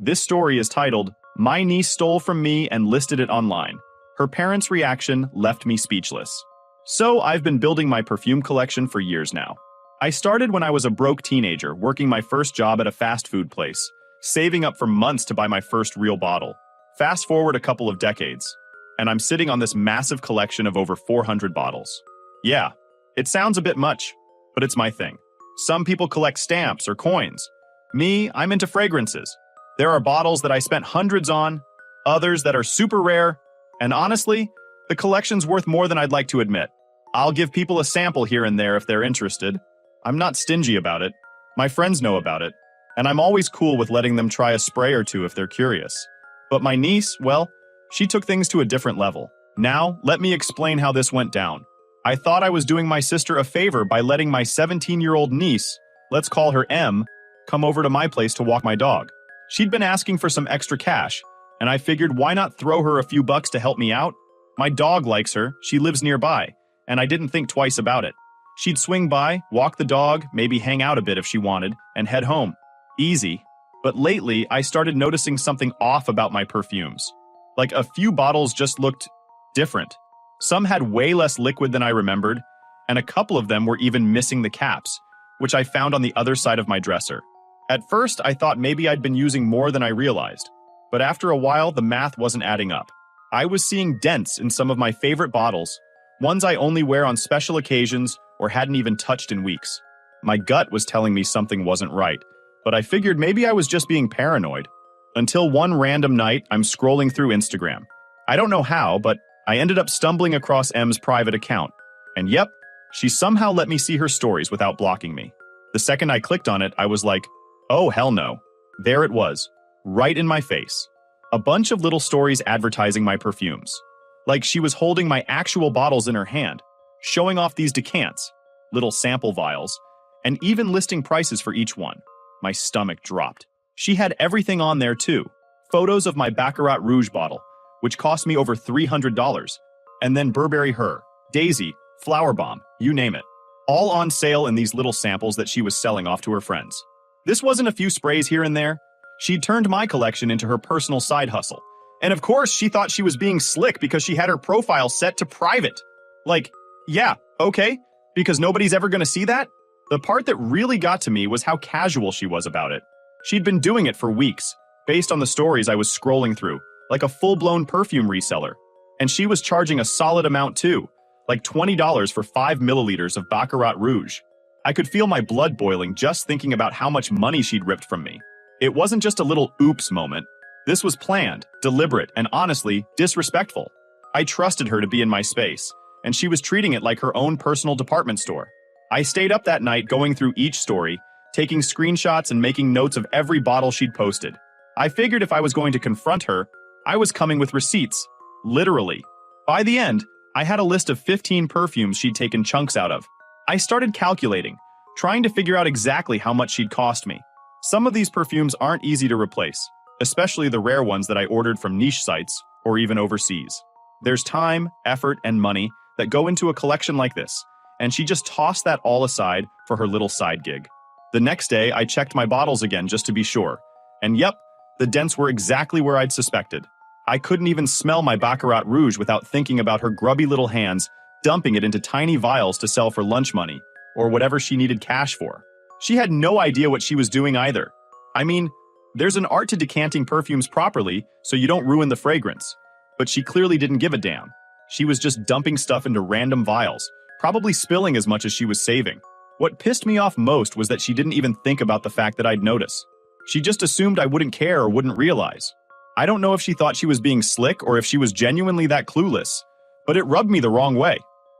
This story is titled, My Niece Stole From Me and Listed It Online. Her parents' reaction left me speechless. So I've been building my perfume collection for years now. I started when I was a broke teenager, working my first job at a fast food place, saving up for months to buy my first real bottle. Fast forward a couple of decades, and I'm sitting on this massive collection of over 400 bottles. Yeah, it sounds a bit much, but it's my thing. Some people collect stamps or coins. Me, I'm into fragrances. There are bottles that I spent hundreds on, others that are super rare, and honestly, the collection's worth more than I'd like to admit. I'll give people a sample here and there if they're interested. I'm not stingy about it. My friends know about it, and I'm always cool with letting them try a spray or two if they're curious. But my niece, well, she took things to a different level. Now, let me explain how this went down. I thought I was doing my sister a favor by letting my 17-year-old niece, let's call her M, come over to my place to walk my dog. She'd been asking for some extra cash, and I figured why not throw her a few bucks to help me out? My dog likes her, she lives nearby, and I didn't think twice about it. She'd swing by, walk the dog, maybe hang out a bit if she wanted, and head home. Easy. But lately, I started noticing something off about my perfumes. Like a few bottles just looked different. Some had way less liquid than I remembered, and a couple of them were even missing the caps, which I found on the other side of my dresser. At first, I thought maybe I'd been using more than I realized, but after a while, the math wasn't adding up. I was seeing dents in some of my favorite bottles, ones I only wear on special occasions or hadn't even touched in weeks. My gut was telling me something wasn't right, but I figured maybe I was just being paranoid. Until one random night, I'm scrolling through Instagram. I don't know how, but I ended up stumbling across M's private account. And yep, she somehow let me see her stories without blocking me. The second I clicked on it, I was like, oh hell no. There it was, right in my face. A bunch of little stories advertising my perfumes. Like she was holding my actual bottles in her hand, showing off these decants, little sample vials, and even listing prices for each one. My stomach dropped. She had everything on there too. Photos of my Baccarat Rouge bottle, which cost me over $300, and then Burberry Her, Daisy, Flower Bomb, you name it. All on sale in these little samples that she was selling off to her friends. This wasn't a few sprays here and there. She'd turned my collection into her personal side hustle. And of course, she thought she was being slick because she had her profile set to private. Like, yeah, okay, because nobody's ever gonna see that? The part that really got to me was how casual she was about it. She'd been doing it for weeks, based on the stories I was scrolling through, like a full-blown perfume reseller. And she was charging a solid amount too, like $20 for 5 milliliters of Baccarat Rouge. I could feel my blood boiling just thinking about how much money she'd ripped from me. It wasn't just a little oops moment. This was planned, deliberate, and honestly, disrespectful. I trusted her to be in my space, and she was treating it like her own personal department store. I stayed up that night going through each story, taking screenshots and making notes of every bottle she'd posted. I figured if I was going to confront her, I was coming with receipts. Literally. By the end, I had a list of 15 perfumes she'd taken chunks out of. I started calculating, trying to figure out exactly how much she'd cost me. Some of these perfumes aren't easy to replace, especially the rare ones that I ordered from niche sites or even overseas. There's time, effort, and money that go into a collection like this, and she just tossed that all aside for her little side gig. The next day, I checked my bottles again just to be sure, and yep, the dents were exactly where I'd suspected. I couldn't even smell my Baccarat Rouge without thinking about her grubby little hands dumping it into tiny vials to sell for lunch money, or whatever she needed cash for. She had no idea what she was doing either. I mean, there's an art to decanting perfumes properly so you don't ruin the fragrance, but she clearly didn't give a damn. She was just dumping stuff into random vials, probably spilling as much as she was saving. What pissed me off most was that she didn't even think about the fact that I'd notice. She just assumed I wouldn't care or wouldn't realize. I don't know if she thought she was being slick or if she was genuinely that clueless, but it rubbed me the wrong way.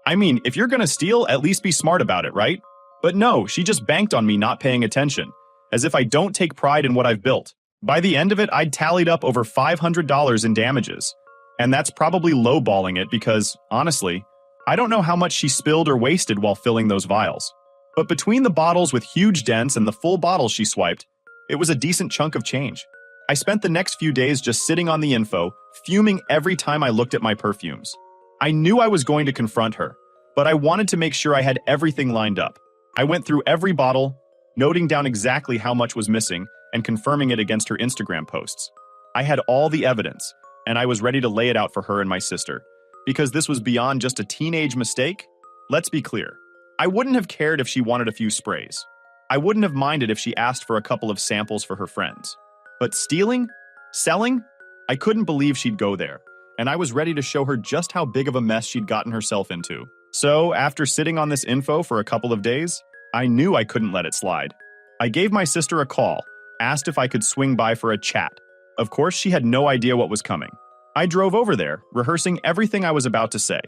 I mean, if you're gonna steal, at least be smart about it, right? But no, she just banked on me not paying attention, as if I don't take pride in what I've built. By the end of it, I'd tallied up over $500 in damages. And that's probably lowballing it because, honestly, I don't know how much she spilled or wasted while filling those vials. But between the bottles with huge dents and the full bottles she swiped, it was a decent chunk of change. I spent the next few days just sitting on the info, fuming every time I looked at my perfumes. I knew I was going to confront her, but I wanted to make sure I had everything lined up. I went through every bottle, noting down exactly how much was missing, and confirming it against her Instagram posts. I had all the evidence, and I was ready to lay it out for her and my sister. Because this was beyond just a teenage mistake? Let's be clear. I wouldn't have cared if she wanted a few sprays. I wouldn't have minded if she asked for a couple of samples for her friends. But stealing? Selling? I couldn't believe she'd go there, and I was ready to show her just how big of a mess she'd gotten herself into. So, after sitting on this info for a couple of days, I knew I couldn't let it slide. I gave my sister a call, asked if I could swing by for a chat. Of course, she had no idea what was coming. I drove over there, rehearsing everything I was about to say.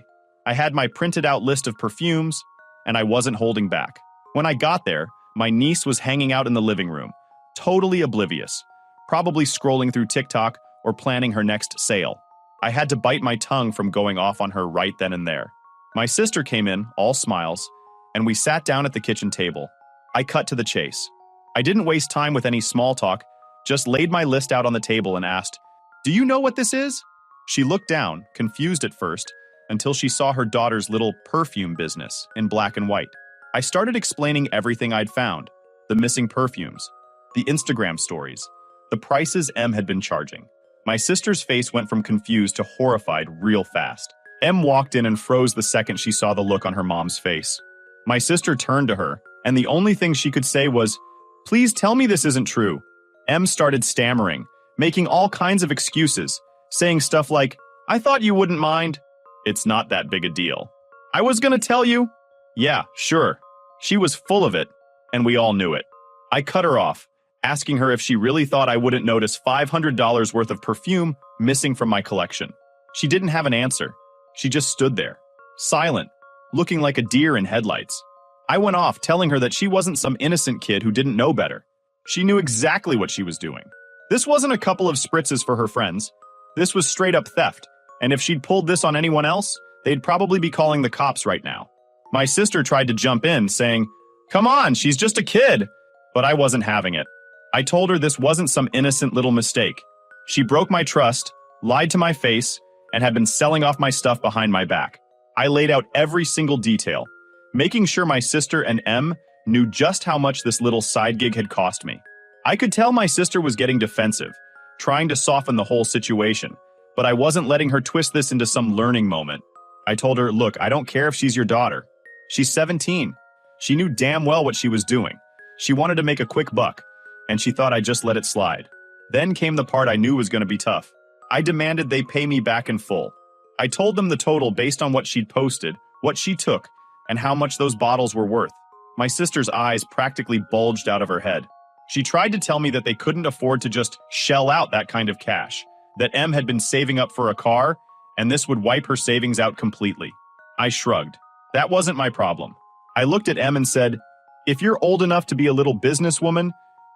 I had my printed out list of perfumes, and I wasn't holding back. When I got there, my niece was hanging out in the living room, totally oblivious, probably scrolling through TikTok or planning her next sale. I had to bite my tongue from going off on her right then and there. My sister came in, all smiles, and we sat down at the kitchen table. I cut to the chase. I didn't waste time with any small talk, just laid my list out on the table and asked, "Do you know what this is?" She looked down, confused at first, until she saw her daughter's little perfume business in black and white. I started explaining everything I'd found, the missing perfumes, the Instagram stories, the prices M had been charging. My sister's face went from confused to horrified real fast. M walked in and froze the second she saw the look on her mom's face. My sister turned to her, and the only thing she could say was, "Please tell me this isn't true." M started stammering, making all kinds of excuses, saying stuff like, "I thought you wouldn't mind." "It's not that big a deal." "I was gonna tell you." "Yeah, sure." She was full of it, and we all knew it. I cut her off, asking her if she really thought I wouldn't notice $500 worth of perfume missing from my collection. She didn't have an answer. She just stood there, silent, looking like a deer in headlights. I went off telling her that she wasn't some innocent kid who didn't know better. She knew exactly what she was doing. This wasn't a couple of spritzes for her friends. This was straight up theft, and if she'd pulled this on anyone else, they'd probably be calling the cops right now. My sister tried to jump in, saying, "Come on, she's just a kid." But I wasn't having it. I told her this wasn't some innocent little mistake. She broke my trust, lied to my face, and had been selling off my stuff behind my back. I laid out every single detail, making sure my sister and M knew just how much this little side gig had cost me. I could tell my sister was getting defensive, trying to soften the whole situation, but I wasn't letting her twist this into some learning moment. I told her, "Look, I don't care if she's your daughter. She's 17. She knew damn well what she was doing. She wanted to make a quick buck, and she thought I'd just let it slide." Then came the part I knew was going to be tough. I demanded they pay me back in full. I told them the total based on what she'd posted, what she took, and how much those bottles were worth. My sister's eyes practically bulged out of her head. She tried to tell me that they couldn't afford to just shell out that kind of cash, that M had been saving up for a car, and this would wipe her savings out completely. I shrugged. That wasn't my problem. I looked at M and said, "If you're old enough to be a little businesswoman,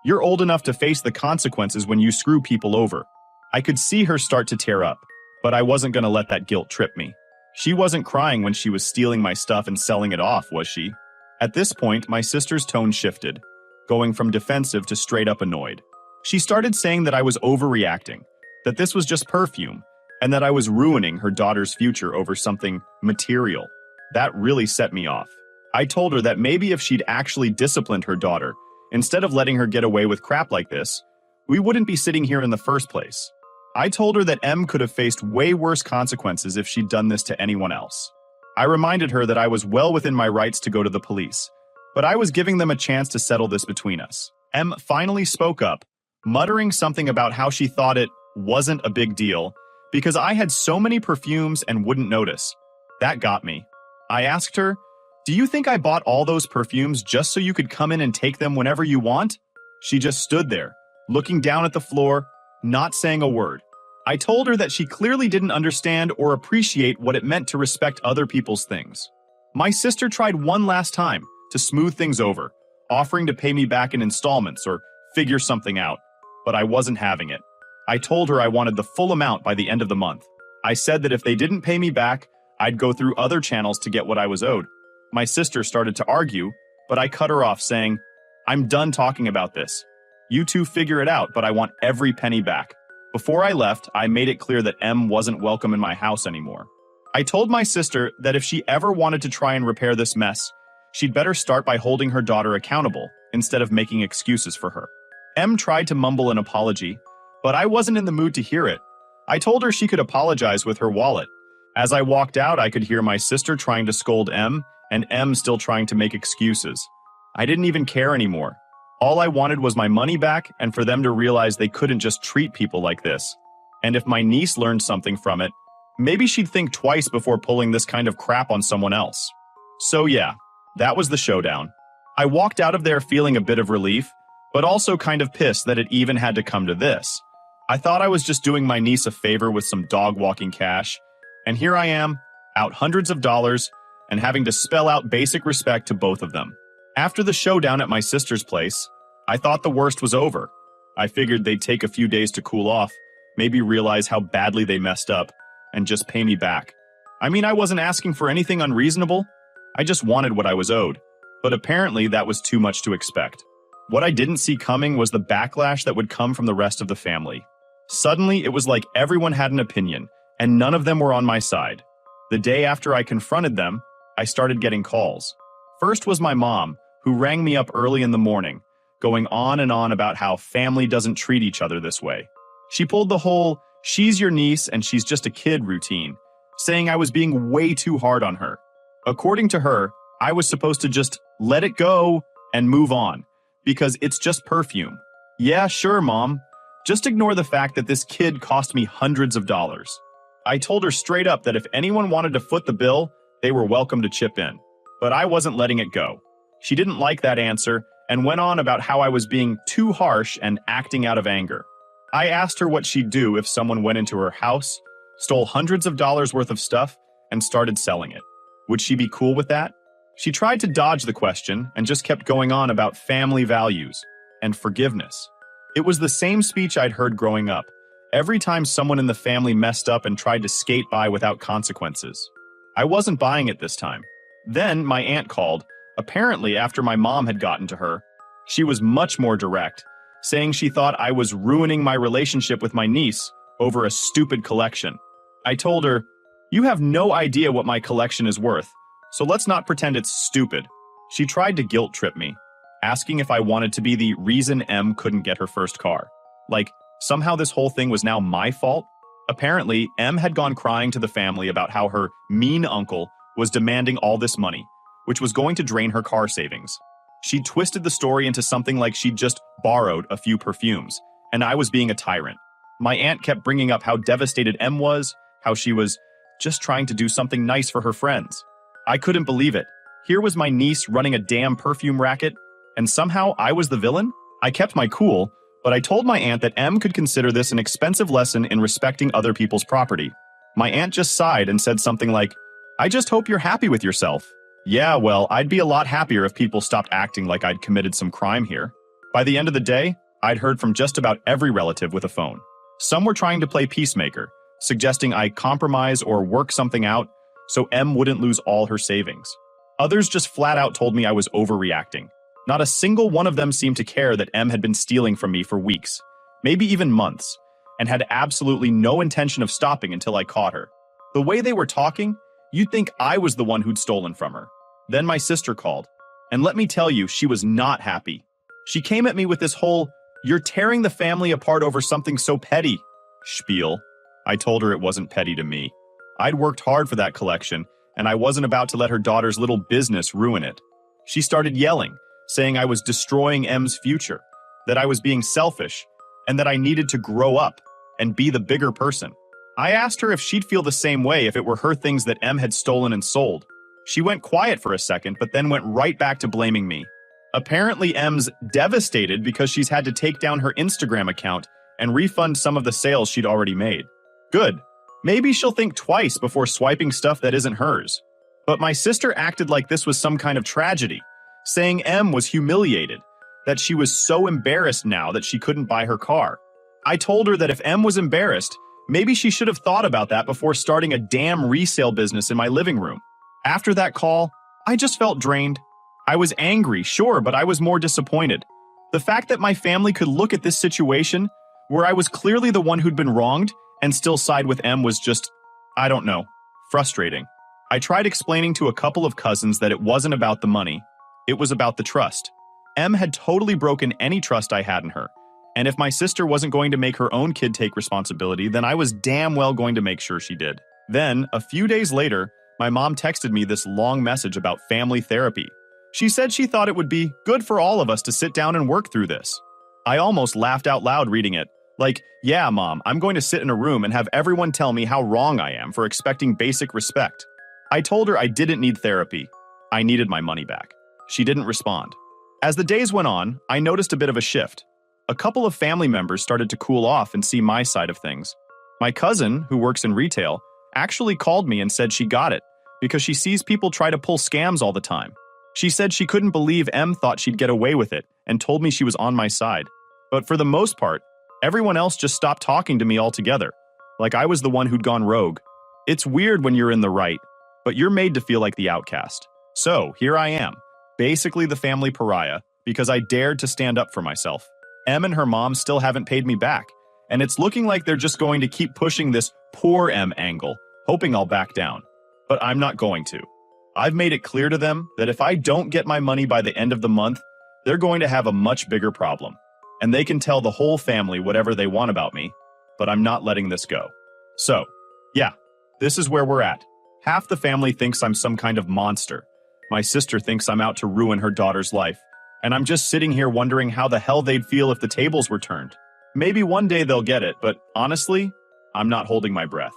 you're old enough to face the consequences when you screw people over." I could see her start to tear up, but I wasn't going to let that guilt trip me. She wasn't crying when she was stealing my stuff and selling it off, was she? At this point, my sister's tone shifted, going from defensive to straight up annoyed. She started saying that I was overreacting, that this was just perfume, and that I was ruining her daughter's future over something material. That really set me off. I told her that maybe if she'd actually disciplined her daughter, instead of letting her get away with crap like this, we wouldn't be sitting here in the first place. I told her that M could have faced way worse consequences if she'd done this to anyone else. I reminded her that I was well within my rights to go to the police, but I was giving them a chance to settle this between us. M finally spoke up, muttering something about how she thought it wasn't a big deal because I had so many perfumes and wouldn't notice. That got me. I asked her, "Do you think I bought all those perfumes just so you could come in and take them whenever you want?" She just stood there, looking down at the floor, not saying a word. I told her that she clearly didn't understand or appreciate what it meant to respect other people's things. My sister tried one last time to smooth things over, offering to pay me back in installments or figure something out, but I wasn't having it. I told her I wanted the full amount by the end of the month. I said that if they didn't pay me back, I'd go through other channels to get what I was owed. My sister started to argue, but I cut her off saying, "I'm done talking about this. You two figure it out, but I want every penny back." Before I left, I made it clear that M wasn't welcome in my house anymore. I told my sister that if she ever wanted to try and repair this mess, she'd better start by holding her daughter accountable instead of making excuses for her. Em tried to mumble an apology, but I wasn't in the mood to hear it. I told her she could apologize with her wallet. As I walked out, I could hear my sister trying to scold Em, and Em still trying to make excuses. I didn't even care anymore. All I wanted was my money back and for them to realize they couldn't just treat people like this. And if my niece learned something from it, maybe she'd think twice before pulling this kind of crap on someone else. So yeah, that was the showdown. I walked out of there feeling a bit of relief, but also kind of pissed that it even had to come to this. I thought I was just doing my niece a favor with some dog-walking cash, and here I am, out hundreds of dollars, and having to spell out basic respect to both of them. After the showdown at my sister's place, I thought the worst was over. I figured they'd take a few days to cool off, maybe realize how badly they messed up, and just pay me back. I mean, I wasn't asking for anything unreasonable. I just wanted what I was owed. But apparently that was too much to expect. What I didn't see coming was the backlash that would come from the rest of the family. Suddenly, it was like everyone had an opinion, and none of them were on my side. The day after I confronted them, I started getting calls. First was my mom, who rang me up early in the morning, going on and on about how family doesn't treat each other this way. She pulled the whole, "she's your niece and she's just a kid" routine, saying I was being way too hard on her. According to her, I was supposed to just let it go and move on, because it's just perfume. Yeah, sure, Mom. Just ignore the fact that this kid cost me hundreds of dollars. I told her straight up that if anyone wanted to foot the bill, they were welcome to chip in. But I wasn't letting it go. She didn't like that answer and went on about how I was being too harsh and acting out of anger. I asked her what she'd do if someone went into her house, stole hundreds of dollars worth of stuff, and started selling it. Would she be cool with that? She tried to dodge the question and just kept going on about family values and forgiveness. It was the same speech I'd heard growing up, every time someone in the family messed up and tried to skate by without consequences. I wasn't buying it this time. Then my aunt called, apparently after my mom had gotten to her. She was much more direct, saying she thought I was ruining my relationship with my niece over a stupid collection. I told her, "You have no idea what my collection is worth, so let's not pretend it's stupid." She tried to guilt trip me, asking if I wanted to be the reason Em couldn't get her first car. Like, somehow this whole thing was now my fault? Apparently, Em had gone crying to the family about how her mean uncle was demanding all this money, which was going to drain her car savings. She twisted the story into something like she'd just borrowed a few perfumes, and I was being a tyrant. My aunt kept bringing up how devastated Em was, how she was just trying to do something nice for her friends. I couldn't believe it. Here was my niece running a damn perfume racket, and somehow I was the villain? I kept my cool, but I told my aunt that Em could consider this an expensive lesson in respecting other people's property. My aunt just sighed and said something like, "I just hope you're happy with yourself." Yeah, well, I'd be a lot happier if people stopped acting like I'd committed some crime here. By the end of the day, I'd heard from just about every relative with a phone. Some were trying to play peacemaker, suggesting I compromise or work something out so Em wouldn't lose all her savings. Others just flat out told me I was overreacting. Not a single one of them seemed to care that Em had been stealing from me for weeks, maybe even months, and had absolutely no intention of stopping until I caught her. The way they were talking, you'd think I was the one who'd stolen from her. Then my sister called, and let me tell you, she was not happy. She came at me with this whole, "You're tearing the family apart over something so petty" spiel. I told her it wasn't petty to me. I'd worked hard for that collection, and I wasn't about to let her daughter's little business ruin it. She started yelling, saying I was destroying Em's future, that I was being selfish, and that I needed to grow up and be the bigger person. I asked her if she'd feel the same way if it were her things that Em had stolen and sold. She went quiet for a second, but then went right back to blaming me. Apparently, Em's devastated because she's had to take down her Instagram account and refund some of the sales she'd already made. Good. Maybe she'll think twice before swiping stuff that isn't hers. But my sister acted like this was some kind of tragedy, saying Em was humiliated, that she was so embarrassed now that she couldn't buy her car. I told her that if Em was embarrassed, maybe she should have thought about that before starting a damn resale business in my living room. After that call, I just felt drained. I was angry, sure, but I was more disappointed. The fact that my family could look at this situation, where I was clearly the one who'd been wronged, and still side with Em was just, I don't know, frustrating. I tried explaining to a couple of cousins that it wasn't about the money. It was about the trust. Em had totally broken any trust I had in her, And if my sister wasn't going to make her own kid take responsibility, then I was damn well going to make sure she did. Then, a few days later, my mom texted me this long message about family therapy. She said she thought it would be good for all of us to sit down and work through this. I almost laughed out loud reading it. Like, yeah, Mom, I'm going to sit in a room and have everyone tell me how wrong I am for expecting basic respect. I told her I didn't need therapy. I needed my money back. She didn't respond. As the days went on, I noticed a bit of a shift. A couple of family members started to cool off and see my side of things. My cousin, who works in retail, actually called me and said she got it because she sees people try to pull scams all the time. She said she couldn't believe Em thought she'd get away with it and told me she was on my side. But for the most part, everyone else just stopped talking to me altogether, like I was the one who'd gone rogue. It's weird when you're in the right, but you're made to feel like the outcast. So, here I am, basically the family pariah, because I dared to stand up for myself. Em and her mom still haven't paid me back, and it's looking like they're just going to keep pushing this poor Em angle, hoping I'll back down. But I'm not going to. I've made it clear to them that if I don't get my money by the end of the month, they're going to have a much bigger problem. And they can tell the whole family whatever they want about me, but I'm not letting this go. So, yeah, this is where we're at. Half the family thinks I'm some kind of monster. My sister thinks I'm out to ruin her daughter's life. And I'm just sitting here wondering how the hell they'd feel if the tables were turned. Maybe one day they'll get it, but honestly, I'm not holding my breath.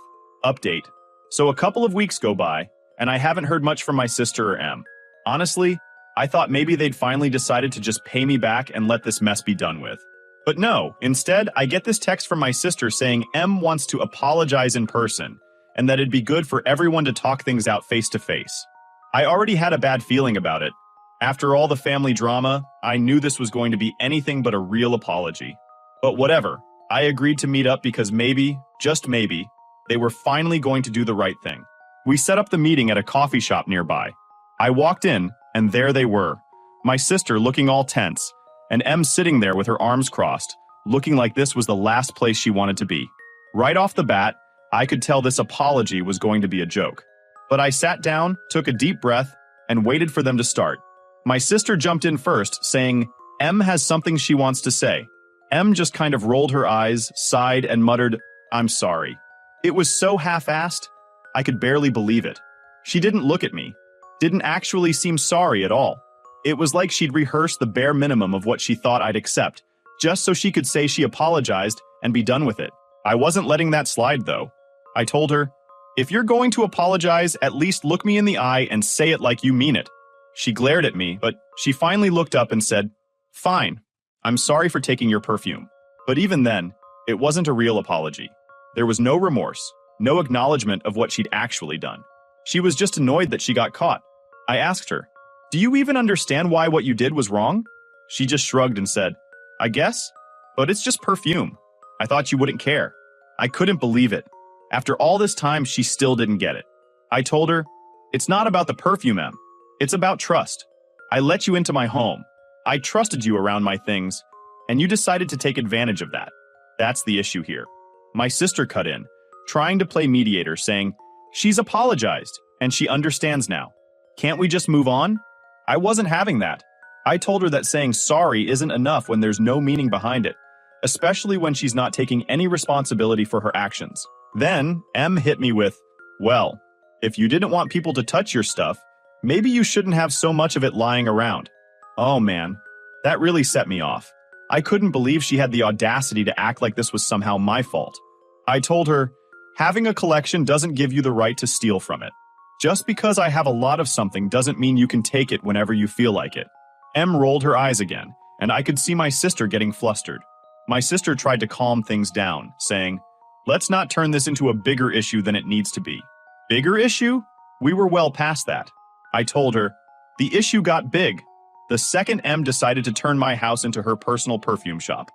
Update. So a couple of weeks go by, and I haven't heard much from my sister or Em. Honestly, I thought maybe they'd finally decided to just pay me back and let this mess be done with. But no, instead, I get this text from my sister saying Em wants to apologize in person, and that it'd be good for everyone to talk things out face to face. I already had a bad feeling about it. After all the family drama, I knew this was going to be anything but a real apology. But whatever, I agreed to meet up because maybe, just maybe, they were finally going to do the right thing. We set up the meeting at a coffee shop nearby. I walked in, and there they were, my sister looking all tense, and Em sitting there with her arms crossed, looking like this was the last place she wanted to be. Right off the bat, I could tell this apology was going to be a joke. But I sat down, took a deep breath, and waited for them to start. My sister jumped in first, saying, Em has something she wants to say. Em just kind of rolled her eyes, sighed, and muttered, I'm sorry. It was so half-assed, I could barely believe it. She didn't look at me, didn't actually seem sorry at all. It was like she'd rehearsed the bare minimum of what she thought I'd accept, just so she could say she apologized and be done with it. I wasn't letting that slide, though. I told her, if you're going to apologize, at least look me in the eye and say it like you mean it. She glared at me, but she finally looked up and said, Fine, I'm sorry for taking your perfume. But even then, it wasn't a real apology. There was no remorse, no acknowledgement of what she'd actually done. She was just annoyed that she got caught. I asked her, Do you even understand why what you did was wrong? She just shrugged and said, I guess, but it's just perfume. I thought you wouldn't care. I couldn't believe it. After all this time, she still didn't get it. I told her, It's not about the perfume, Em. It's about trust. I let you into my home. I trusted you around my things, and you decided to take advantage of that. That's the issue here. My sister cut in, trying to play mediator, saying, She's apologized, and she understands now. Can't we just move on? I wasn't having that. I told her that saying sorry isn't enough when there's no meaning behind it, especially when she's not taking any responsibility for her actions. Then, Em hit me with, Well, if you didn't want people to touch your stuff, maybe you shouldn't have so much of it lying around. Oh man, that really set me off. I couldn't believe she had the audacity to act like this was somehow my fault. I told her, having a collection doesn't give you the right to steal from it. Just because I have a lot of something doesn't mean you can take it whenever you feel like it. Em rolled her eyes again, and I could see my sister getting flustered. My sister tried to calm things down, saying, Let's not turn this into a bigger issue than it needs to be. Bigger issue? We were well past that. I told her, the issue got big. The second Em decided to turn my house into her personal perfume shop.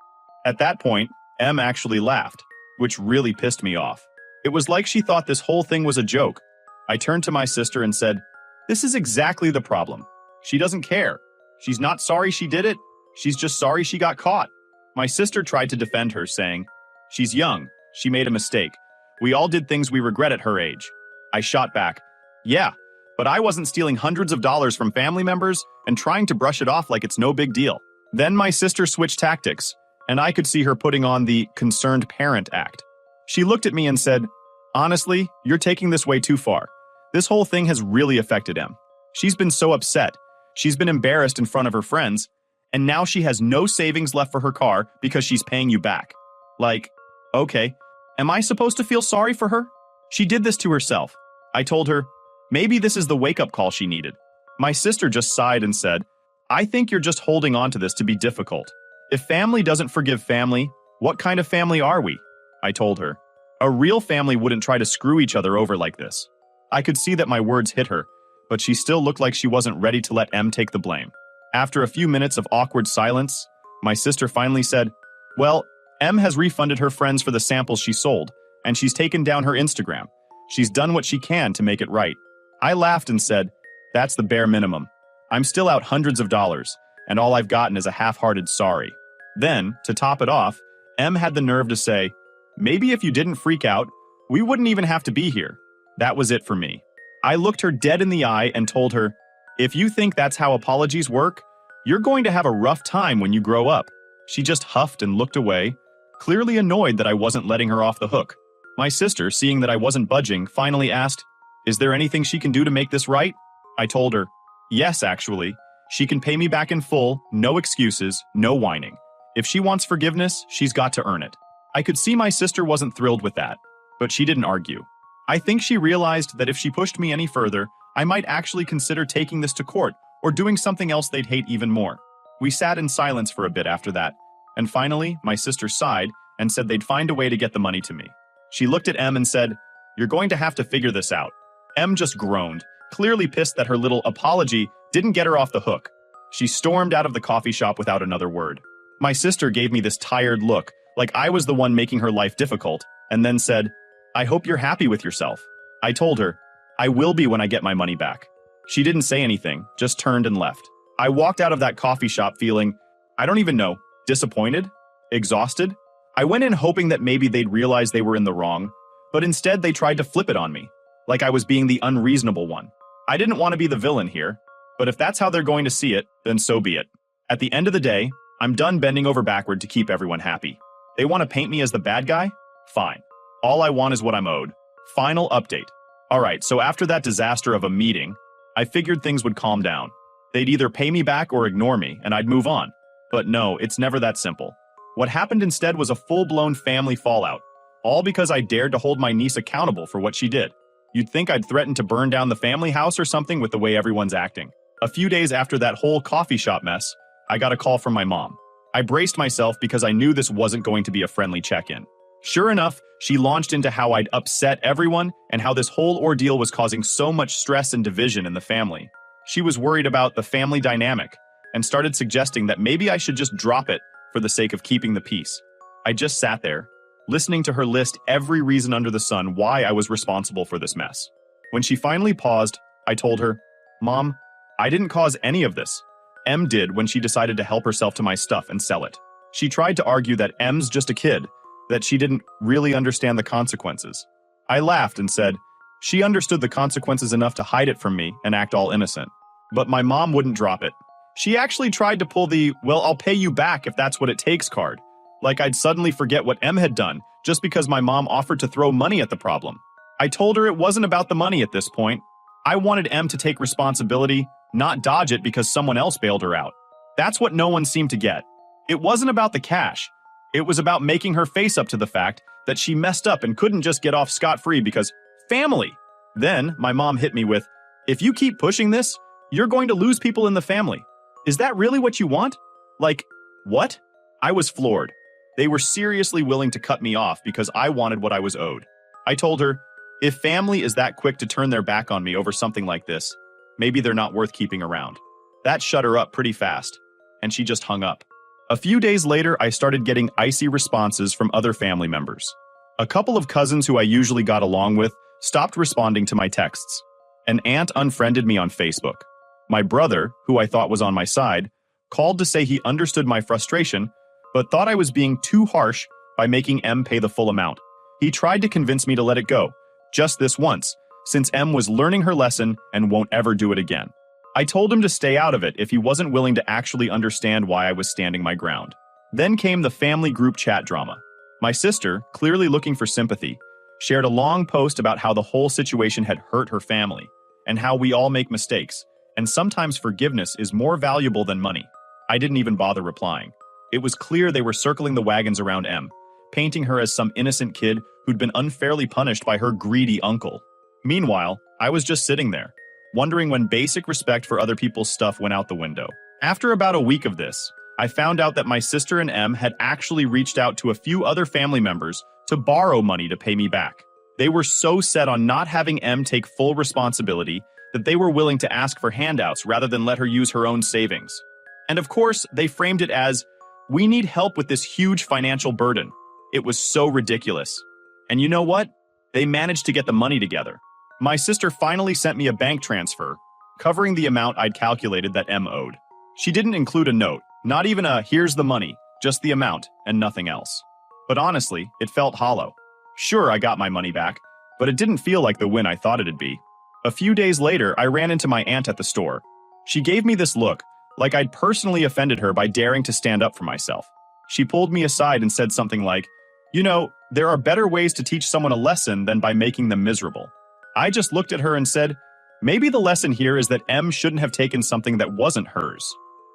At that point, Em actually laughed, which really pissed me off. It was like she thought this whole thing was a joke. I turned to my sister and said, This is exactly the problem. She doesn't care. She's not sorry she did it. She's just sorry she got caught. My sister tried to defend her, saying, She's young. She made a mistake. We all did things we regret at her age. I shot back, Yeah, but I wasn't stealing hundreds of dollars from family members and trying to brush it off like it's no big deal. Then my sister switched tactics, and I could see her putting on the concerned parent act. She looked at me and said, "Honestly, you're taking this way too far. This whole thing has really affected Em. She's been so upset. She's been embarrassed in front of her friends, and now she has no savings left for her car because she's paying you back." Like, okay, am I supposed to feel sorry for her? She did this to herself. I told her, maybe this is the wake-up call she needed. My sister just sighed and said, "I think you're just holding on to this to be difficult. If family doesn't forgive family, what kind of family are we?" I told her. A real family wouldn't try to screw each other over like this. I could see that my words hit her, but she still looked like she wasn't ready to let Em take the blame. After a few minutes of awkward silence, my sister finally said, "Well, Em has refunded her friends for the samples she sold, and she's taken down her Instagram. She's done what she can to make it right." I laughed and said, "That's the bare minimum. I'm still out hundreds of dollars, and all I've gotten is a half-hearted sorry." Then, to top it off, Em had the nerve to say, "Maybe if you didn't freak out, we wouldn't even have to be here." That was it for me. I looked her dead in the eye and told her, "If you think that's how apologies work, you're going to have a rough time when you grow up." She just huffed and looked away, clearly annoyed that I wasn't letting her off the hook. My sister, seeing that I wasn't budging, finally asked, "Is there anything she can do to make this right?" I told her, "Yes, actually. She can pay me back in full, no excuses, no whining. If she wants forgiveness, she's got to earn it." I could see my sister wasn't thrilled with that, but she didn't argue. I think she realized that if she pushed me any further, I might actually consider taking this to court or doing something else they'd hate even more. We sat in silence for a bit after that, and finally, my sister sighed and said they'd find a way to get the money to me. She looked at Em and said, "You're going to have to figure this out." Em just groaned, clearly pissed that her little apology didn't get her off the hook. She stormed out of the coffee shop without another word. My sister gave me this tired look, like I was the one making her life difficult, and then said, "I hope you're happy with yourself." I told her, "I will be when I get my money back." She didn't say anything, just turned and left. I walked out of that coffee shop feeling, I don't even know, disappointed? Exhausted? I went in hoping that maybe they'd realize they were in the wrong, but instead they tried to flip it on me, like I was being the unreasonable one. I didn't want to be the villain here, but if that's how they're going to see it, then so be it. At the end of the day, I'm done bending over backward to keep everyone happy. They want to paint me as the bad guy? Fine. All I want is what I'm owed. Final update. Alright, so after that disaster of a meeting, I figured things would calm down. They'd either pay me back or ignore me, and I'd move on. But no, it's never that simple. What happened instead was a full-blown family fallout, all because I dared to hold my niece accountable for what she did. You'd think I'd threatened to burn down the family house or something with the way everyone's acting. A few days after that whole coffee shop mess, I got a call from my mom. I braced myself because I knew this wasn't going to be a friendly check-in. Sure enough, she launched into how I'd upset everyone and how this whole ordeal was causing so much stress and division in the family. She was worried about the family dynamic and started suggesting that maybe I should just drop it for the sake of keeping the peace. I just sat there, listening to her list every reason under the sun why I was responsible for this mess. When she finally paused, I told her, "Mom, I didn't cause any of this. Em did when she decided to help herself to my stuff and sell it." She tried to argue that Em's just a kid, that she didn't really understand the consequences. I laughed and said, she understood the consequences enough to hide it from me and act all innocent. But my mom wouldn't drop it. She actually tried to pull the, "well, I'll pay you back if that's what it takes" card. Like I'd suddenly forget what Em had done just because my mom offered to throw money at the problem. I told her it wasn't about the money at this point. I wanted Em to take responsibility, not dodge it because someone else bailed her out. That's what no one seemed to get. It wasn't about the cash. It was about making her face up to the fact that she messed up and couldn't just get off scot-free because family. Then my mom hit me with, "If you keep pushing this, you're going to lose people in the family. Is that really what you want?" Like, what? I was floored. They were seriously willing to cut me off because I wanted what I was owed. I told her, if family is that quick to turn their back on me over something like this, maybe they're not worth keeping around. That shut her up pretty fast, and she just hung up. A few days later, I started getting icy responses from other family members. A couple of cousins who I usually got along with stopped responding to my texts. An aunt unfriended me on Facebook. My brother, who I thought was on my side, called to say he understood my frustration, but thought I was being too harsh by making Em pay the full amount. He tried to convince me to let it go, just this once, since Em was learning her lesson and won't ever do it again. I told him to stay out of it if he wasn't willing to actually understand why I was standing my ground. Then came the family group chat drama. My sister, clearly looking for sympathy, shared a long post about how the whole situation had hurt her family, and how we all make mistakes, and sometimes forgiveness is more valuable than money. I didn't even bother replying. It was clear they were circling the wagons around Em, painting her as some innocent kid who'd been unfairly punished by her greedy uncle. Meanwhile, I was just sitting there, wondering when basic respect for other people's stuff went out the window. After about a week of this, I found out that my sister and Em had actually reached out to a few other family members to borrow money to pay me back. They were so set on not having Em take full responsibility that they were willing to ask for handouts rather than let her use her own savings. And of course, they framed it as, "We need help with this huge financial burden." It was so ridiculous. And you know what? They managed to get the money together. My sister finally sent me a bank transfer, covering the amount I'd calculated that Em owed. She didn't include a note, not even a "here's the money," just the amount and nothing else. But honestly, it felt hollow. Sure, I got my money back, but it didn't feel like the win I thought it'd be. A few days later, I ran into my aunt at the store. She gave me this look, like I'd personally offended her by daring to stand up for myself. She pulled me aside and said something like, "You know, there are better ways to teach someone a lesson than by making them miserable." I just looked at her and said, "Maybe the lesson here is that Em shouldn't have taken something that wasn't hers."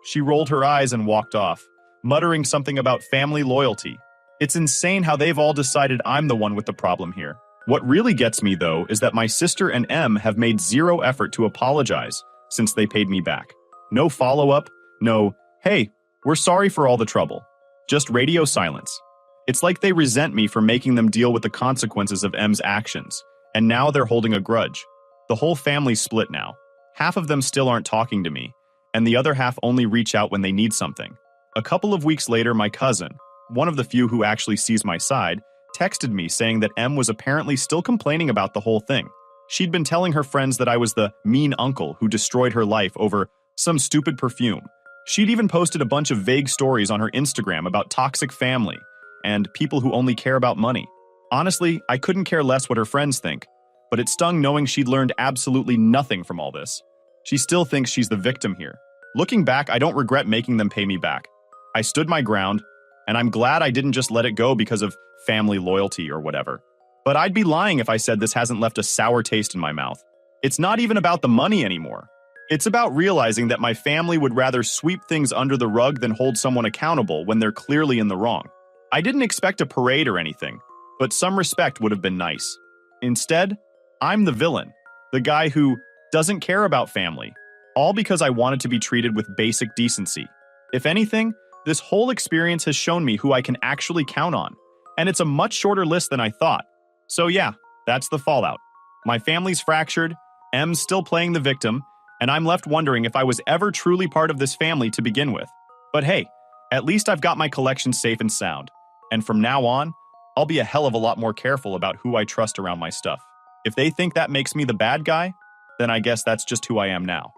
She rolled her eyes and walked off, muttering something about family loyalty. It's insane how they've all decided I'm the one with the problem here. What really gets me, though, is that my sister and Em have made zero effort to apologize since they paid me back. No follow-up, no, "Hey, we're sorry for all the trouble." Just radio silence. It's like they resent me for making them deal with the consequences of Em's actions, and now they're holding a grudge. The whole family's split now. Half of them still aren't talking to me, and the other half only reach out when they need something. A couple of weeks later, my cousin, one of the few who actually sees my side, texted me saying that Em was apparently still complaining about the whole thing. She'd been telling her friends that I was the mean uncle who destroyed her life over some stupid perfume. She'd even posted a bunch of vague stories on her Instagram about toxic family and people who only care about money. Honestly, I couldn't care less what her friends think, but it stung knowing she'd learned absolutely nothing from all this. She still thinks she's the victim here. Looking back, I don't regret making them pay me back. I stood my ground, and I'm glad I didn't just let it go because of family loyalty or whatever. But I'd be lying if I said this hasn't left a sour taste in my mouth. It's not even about the money anymore. It's about realizing that my family would rather sweep things under the rug than hold someone accountable when they're clearly in the wrong. I didn't expect a parade or anything, but some respect would have been nice. Instead, I'm the villain, the guy who doesn't care about family, all because I wanted to be treated with basic decency. If anything, this whole experience has shown me who I can actually count on, and it's a much shorter list than I thought. So yeah, that's the fallout. My family's fractured, Em's still playing the victim, and I'm left wondering if I was ever truly part of this family to begin with. But hey, at least I've got my collection safe and sound, and from now on, I'll be a hell of a lot more careful about who I trust around my stuff. If they think that makes me the bad guy, then I guess that's just who I am now.